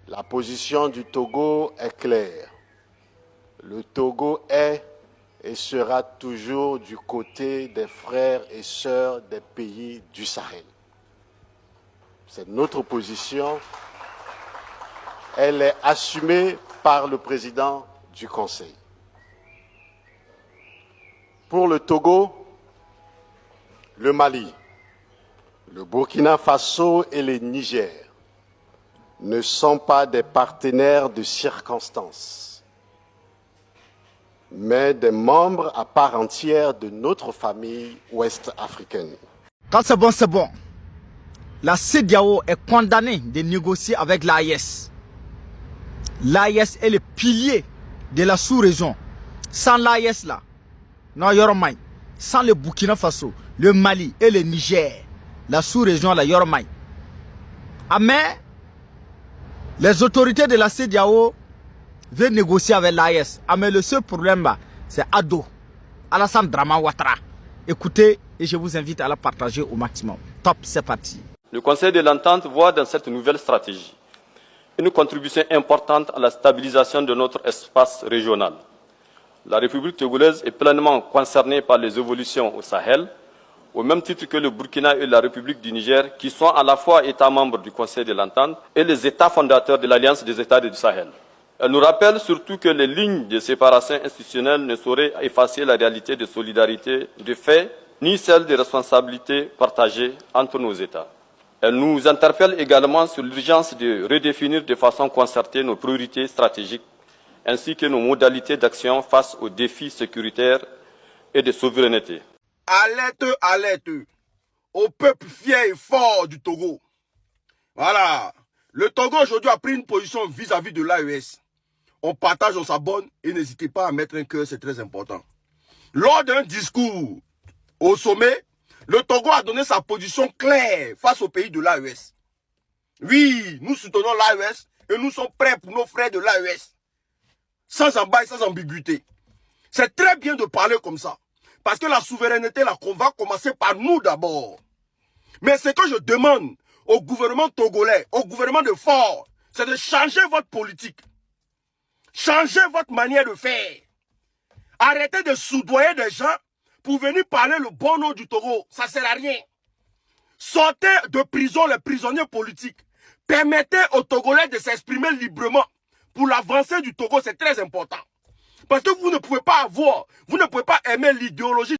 La position du Togo est claire. Le Togo est et sera toujours du côté des frères et sœurs des pays du Sahel. C'est notre position. Elle est assumée par le président du Conseil. Pour le Togo, le Mali, le Burkina Faso et le Niger ne sont pas des partenaires de circonstance, mais des membres à part entière de notre famille ouest-africaine. Quand c'est bon, c'est bon. La CEDEAO est condamnée de négocier avec l'AES. L'AES est le pilier de la sous-région. Sans l'AES là, non, Yoromai. Sans le Burkina Faso, le Mali et le Niger, la sous-région la Yoromai. Mais les autorités de la CEDEAO veulent négocier avec l'AES. Mais le seul problème là, c'est Ado, Alassane Draman Ouattara. Écoutez et je vous invite à la partager au maximum. Top, c'est parti. Le Conseil de l'Entente voit dans cette nouvelle stratégie une contribution importante à la stabilisation de notre espace régional. La République togolaise est pleinement concernée par les évolutions au Sahel, au même titre que le Burkina et la République du Niger, qui sont à la fois États membres du Conseil de l'Entente et les États fondateurs de l'Alliance des États du Sahel. Elle nous rappelle surtout que les lignes de séparation institutionnelle ne sauraient effacer la réalité de solidarité de fait, ni celle de responsabilité partagée entre nos États. Elle nous interpelle également sur l'urgence de redéfinir de façon concertée nos priorités stratégiques ainsi que nos modalités d'action face aux défis sécuritaires et de souveraineté. Alerte, alerte au peuple fier et fort du Togo. Voilà. Le Togo aujourd'hui a pris une position vis-à-vis de l'AES. On partage, on s'abonne et n'hésitez pas à mettre un cœur, c'est très important. Lors d'un discours au sommet, le Togo a donné sa position claire face aux pays de l'AES. Oui, nous soutenons l'AES et nous sommes prêts pour nos frères de l'AES. Sans emballe, sans ambiguïté. C'est très bien de parler comme ça. Parce que la souveraineté, là, qu'on va commencer par nous d'abord. Mais ce que je demande au gouvernement togolais, au gouvernement de fort, c'est de changer votre politique. Changer votre manière de faire. Arrêtez de soudoyer des gens pour venir parler le bon nom du Togo. Ça ne sert à rien. Sortez de prison les prisonniers politiques. Permettez aux Togolais de s'exprimer librement. Pour l'avancée du Togo, c'est très important. Parce que vous ne pouvez pas aimer l'idéologie